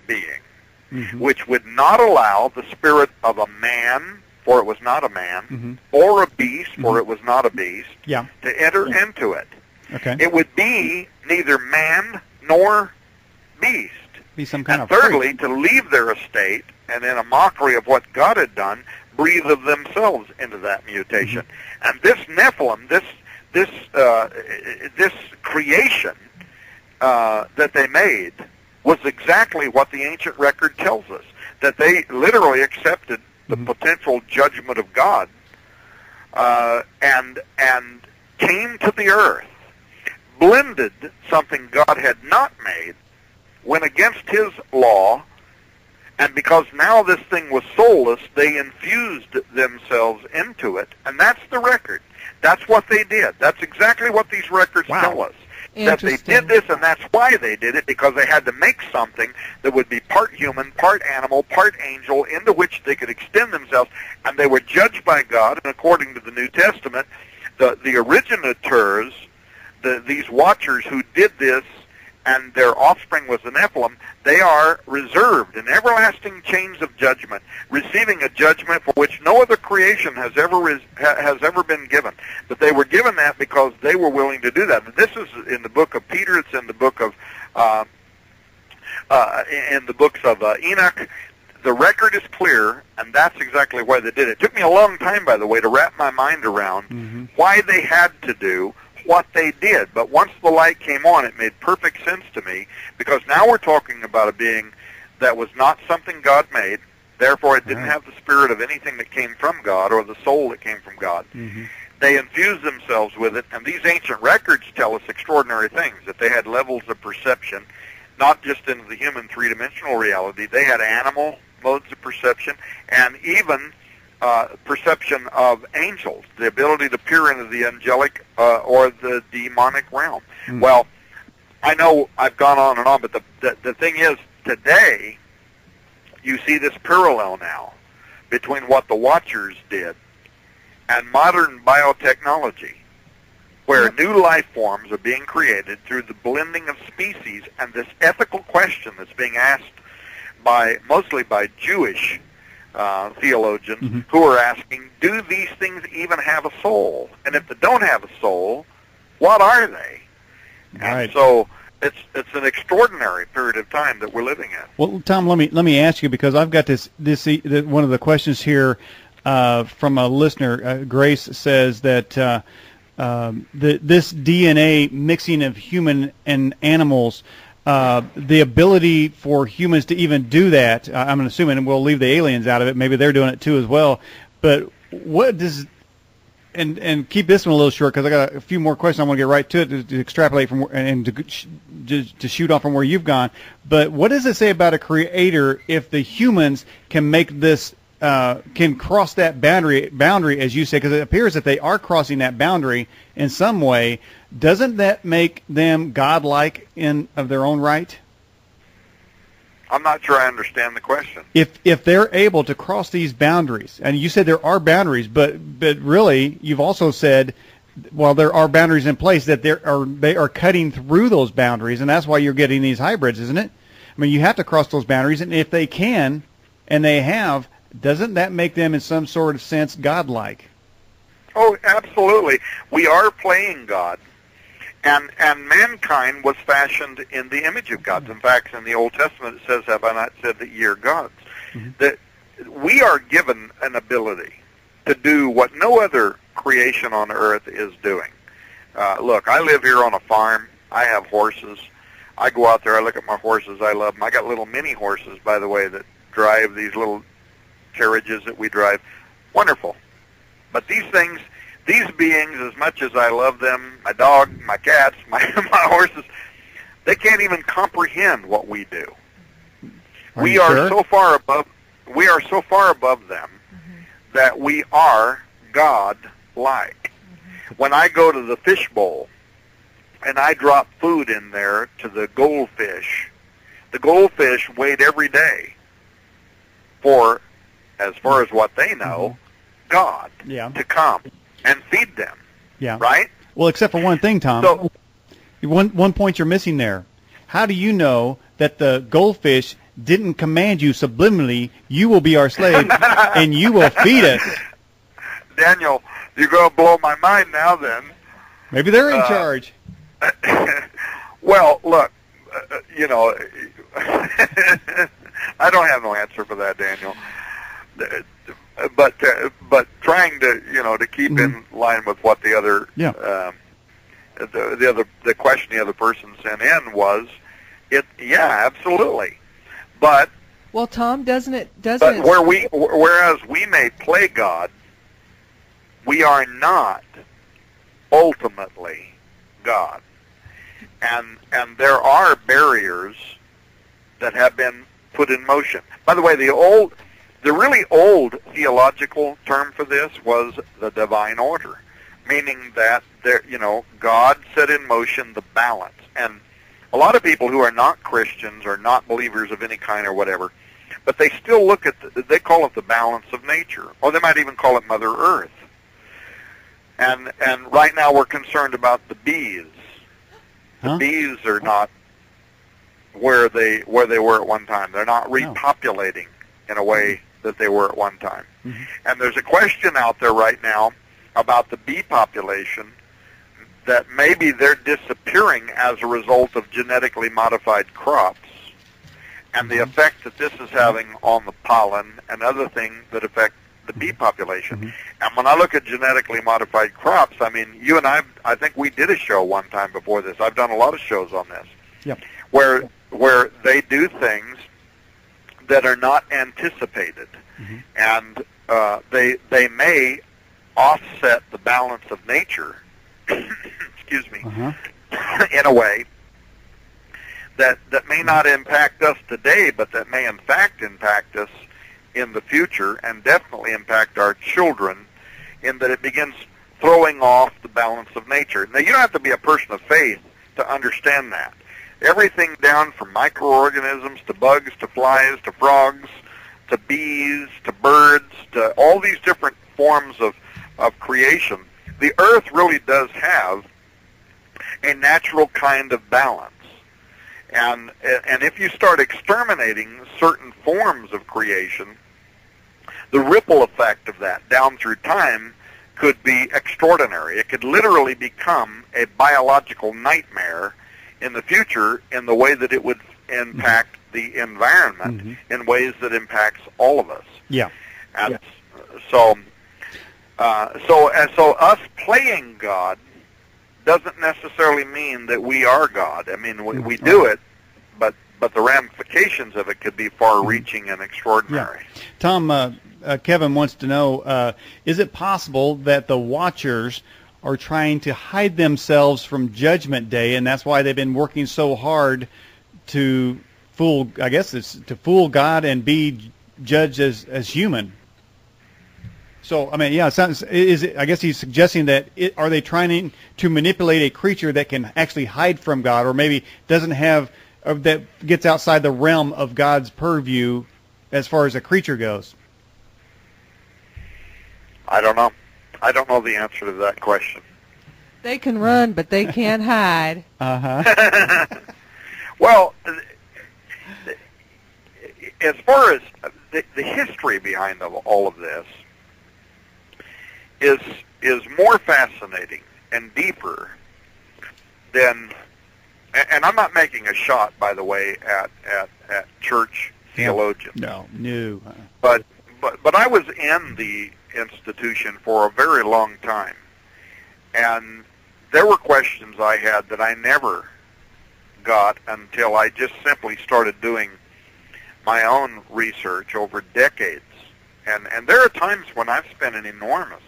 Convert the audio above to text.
being, which would not allow the spirit of a man, for it was not a man, or a beast, for it was not a beast, to enter into it. Okay. It would be neither man nor beast. Be some kind and of thirdly, freak. to leave their estate, and in a mockery of what God had done, breathe of themselves into that mutation. And this Nephilim, this creation that they made, was exactly what the ancient record tells us, that they literally accepted the potential judgment of God and came to the earth, blended something God had not made, went against his law, and because now this thing was soulless, they infused themselves into it, and that's the record. That's what they did. That's exactly what these records tell us. That they did this, and that's why they did it, because they had to make something that would be part human, part animal, part angel, into which they could extend themselves, and they were judged by God, and according to the New Testament, the originators, these watchers who did this, and their offspring was the Nephilim, they are reserved in everlasting chains of judgment, receiving a judgment for which no other creation has ever been given. But they were given that because they were willing to do that. And this is in the book of Peter. It's in the book of in the books of Enoch. The record is clear, and that's exactly why they did it. It took me a long time, by the way, to wrap my mind around why they had to do what they did. But once the light came on, it made perfect sense to me, because now we're talking about a being that was not something God made. Therefore, it didn't have the spirit of anything that came from God or the soul that came from God. They infused themselves with it, and these ancient records tell us extraordinary things, that they had levels of perception, not just into the human three-dimensional reality. They had animal modes of perception, and even perception of angels, the ability to peer into the angelic or the demonic realm. Well, I know I've gone on and on, but the thing is, today, you see this parallel now between what the Watchers did and modern biotechnology, where new life forms are being created through the blending of species, and this ethical question that's being asked mostly by Jewish theologians who are asking, do these things even have a soul? And if they don't have a soul, what are they? And so it's an extraordinary period of time that we're living in. Well, Tom, let me ask you, because I've got this one of the questions here from a listener. Grace says that this DNA mixing of human and animals, the ability for humans to even do that, I'm assuming, and we'll leave the aliens out of it, maybe they're doing it too as well, but what does, and keep this one a little short, because I got a few more questions. I want to get right to it to extrapolate from and to shoot off from where you've gone, but what does it say about a creator if the humans can make this, can cross that boundary, as you say, because it appears that they are crossing that boundary in some way? Doesn't that make them godlike of their own right? I'm not sure I understand the question. If they're able to cross these boundaries, and you said there are boundaries, but really you've also said, well, there are boundaries in place, that they are cutting through those boundaries, and that's why you're getting these hybrids, isn't it? I mean, you have to cross those boundaries, and if they can, and they have, doesn't that make them in some sort of sense godlike? Oh, absolutely. We are playing God. And mankind was fashioned in the image of God. In fact, in the Old Testament it says, have I not said that ye are gods? That we are given an ability to do what no other creation on earth is doing. Look, I live here on a farm. I have horses. I go out there, I look at my horses, I love them. I got little mini horses, by the way, that drive these little carriages that we drive. Wonderful. But these things, these beings, as much as I love them, my dog, my cats, my horses, they can't even comprehend what we do. We are so far above them that we are God-like. When I go to the fish bowl and I drop food in there to the goldfish wait every day for, as far as what they know, God to come and feed them. Right? Well, except for one thing, Tom. So, one point you're missing there. How do you know that the goldfish didn't command you subliminally, you will be our slave, and you will feed us. Daniel, you're going to blow my mind now then. Maybe they're in charge. Well, look, you know, I don't have no answer for that, Daniel. But trying to, you know, to keep in line with what the other the question the other person sent in was, yeah, absolutely. But well, Tom, doesn't whereas we may play God, we are not ultimately God. And there are barriers that have been put in motion. By the way, the really old theological term for this was the divine order, meaning that God set in motion the balance. And a lot of people who are not Christians or not believers of any kind or whatever, but they still look at they call it the balance of nature, or they might even call it Mother Earth. And right now we're concerned about the bees. The bees are not where they were at one time. They're not repopulating in a way that they were at one time. And there's a question out there right now about the bee population, that maybe they're disappearing as a result of genetically modified crops, and the effect that this is having on the pollen and other things that affect the bee population. And when I look at genetically modified crops, I mean, you and I think we did a show one time before this. I've done a lot of shows on this, where they do things that are not anticipated, and they may offset the balance of nature, excuse me, in a way that may not impact us today, but that may in fact impact us in the future, and definitely impact our children, in that it begins throwing off the balance of nature. Now, you don't have to be a person of faith to understand that. Everything down from microorganisms to bugs to flies to frogs to bees to birds to all these different forms of creation, the earth really does have a natural kind of balance. And if you start exterminating certain forms of creation, the ripple effect of that down through time could be extraordinary. It could literally become a biological nightmare in the future, in the way that it would impact the environment in ways that impacts all of us. And so us playing God doesn't necessarily mean that we are God. I mean, we do it, but the ramifications of it could be far-reaching and extraordinary. Tom, Kevin wants to know, is it possible that the Watchers are trying to hide themselves from Judgment Day, and that's why they've been working so hard to fool, I guess it's to fool God and be judged as human? So, I mean, yeah, I guess he's suggesting that are they trying to manipulate a creature that can actually hide from God, or maybe doesn't have, or that gets outside the realm of God's purview as far as a creature goes? I don't know. I don't know the answer to that question. They can run, but they can't hide. Well, as far as the history behind all of this is more fascinating and deeper than, and I'm not making a shot, by the way, at church theologians. No. But I was in the institution for a very long time, and there were questions I had that I never got until I just simply started doing my own research over decades. And there are times when I've spent an enormous